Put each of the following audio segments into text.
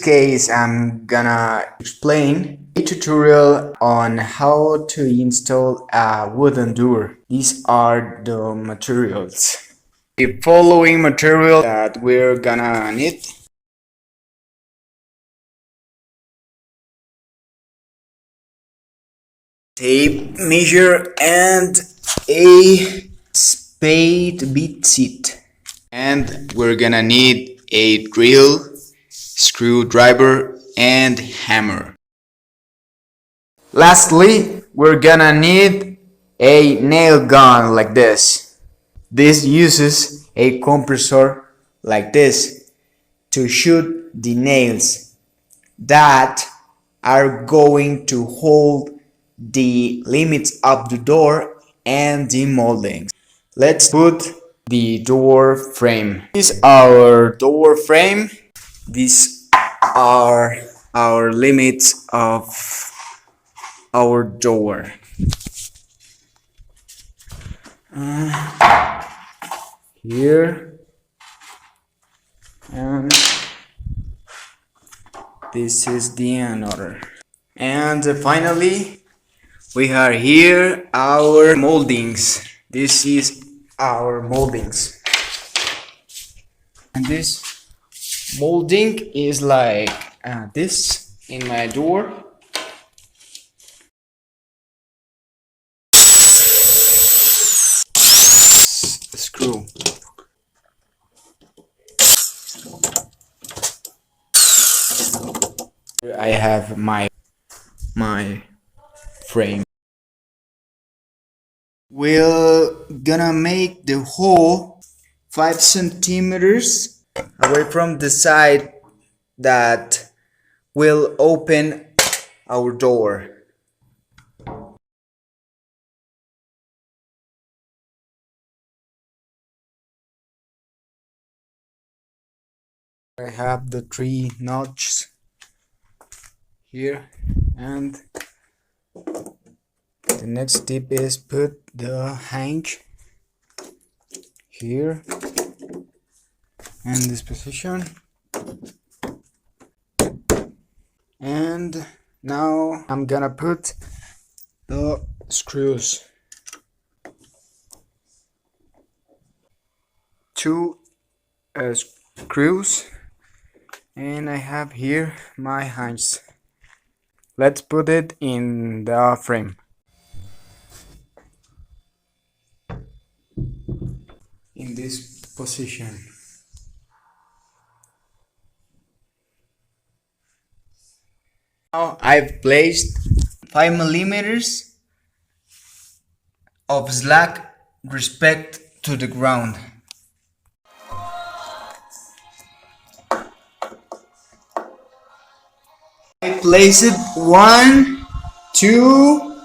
case, I'm gonna explain a tutorial on how to install a wooden door. These are the materials. The following material that we're gonna need: tape measure and a spade bit seat. And we're gonna need a drill, screwdriver, and hammer. Lastly, we're gonna need a nail gun like this. This uses a compressor like this to shoot the nails that are going to hold the limits of the door and the moldings. Let's put the door frame. This is our door frame. These are our limits of our door. Here, and this is the another. And finally, we have here our moldings. This is our moldings. And this molding is like this in my door. Screw. I have my frame. We're gonna make the hole 5 centimeters away from the side that will open our door. I have the 3 notches here, and the next step is put the hinge here in this position. And now I'm gonna put the screws. 2 screws, and I have here my hinge. Let's put it in the frame. In this position. Now I've placed 5 millimeters of slack respect to the ground. I place it 1, 2,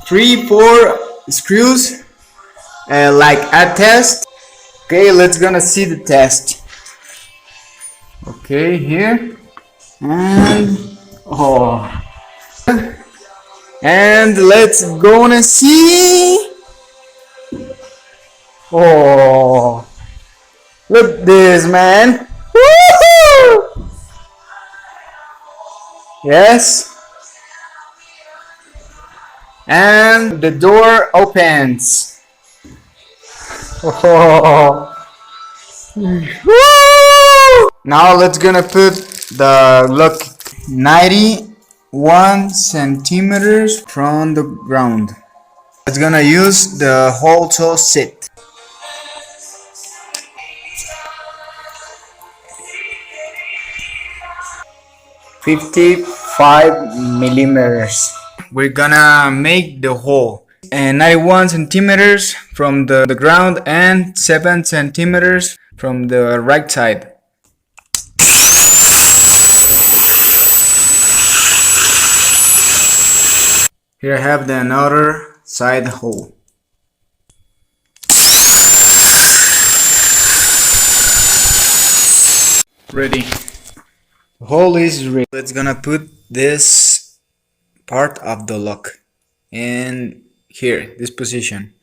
3, 4 screws. Like a test. Okay, let's gonna see the test. Okay, here, and and let's gonna see. Look this, man. Woohoo! Yes, and the door opens. Now let's gonna put the look 91 centimeters from the ground. It's gonna use the hollow set. $55 We're gonna make the hole. And 91 centimeters from the ground and 7 centimeters from the right side. Here I have the another side hole. Ready. The hole is ready. Let's gonna put this part of the lock in here, this position.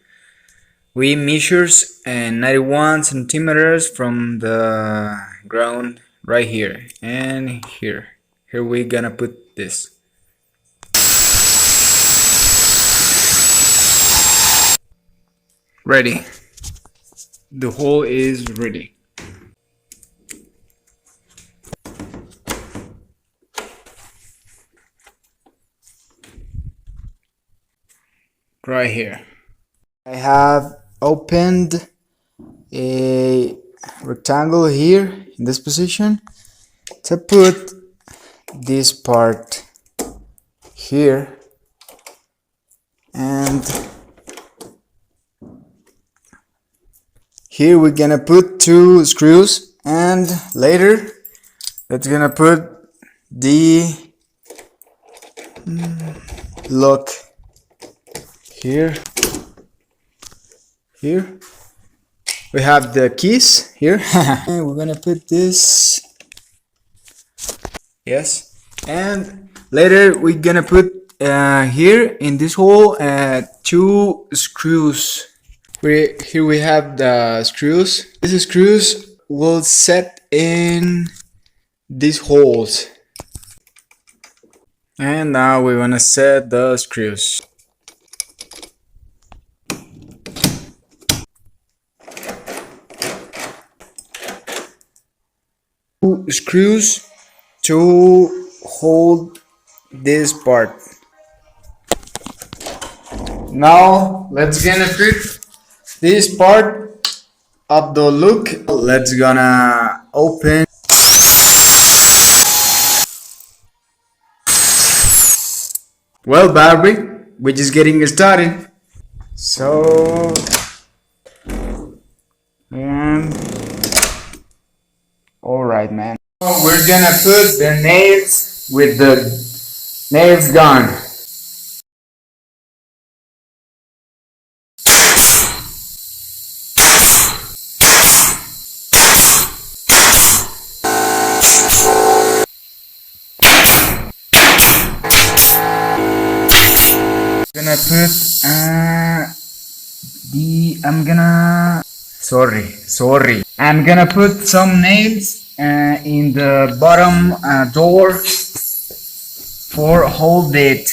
We measures 91 centimeters from the ground right here and here. Here we're gonna put this. Ready. The hole is ready. Right here. I have opened a rectangle here in this position to put this part here, and here we're gonna put 2 screws, and later that's gonna put the lock here. We have the keys here. And we're gonna put this, yes, and later we're gonna put here in this hole 2 screws. Here we have the screws. These screws will set in these holes, and now we want to set the screws. Screws to hold this part. Now let's gonna put this part of the look. Let's gonna open. Well, Barbie, we're just getting started. So, and alright, man. We're gonna put the nails with the nails gun. Gonna put I'm gonna put some nails in the bottom door for hold it.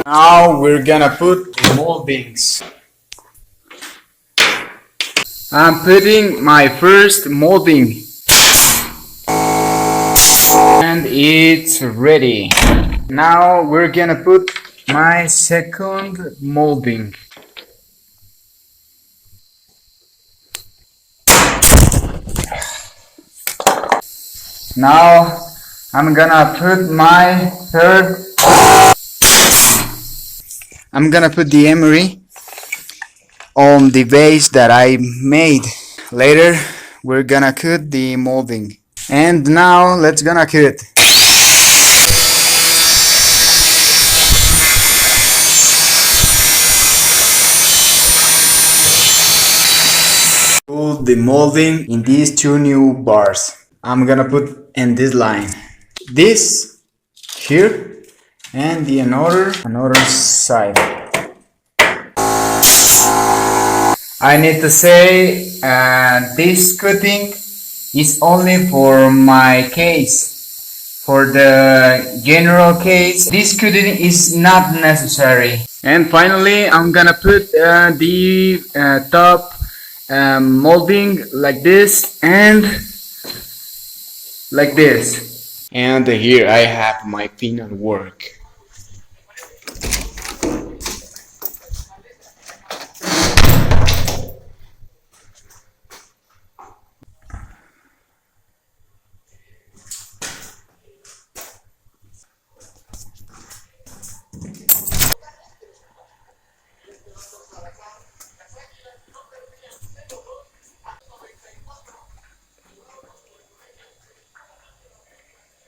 Now we're gonna put moldings. I'm putting my first molding, and it's ready. Now we're gonna put my second molding. Now I'm gonna put my third. I'm gonna put the emery on the vase that I made. Later we're gonna cut the molding. And now let's gonna cut. Put the molding in these 2 new bars. I'm gonna put in this line. This here and the another side. I need to say this cutting is only for my case. For the general case, this cutting is not necessary. And finally, I'm gonna put the top molding like this and like this. And here I have my final work.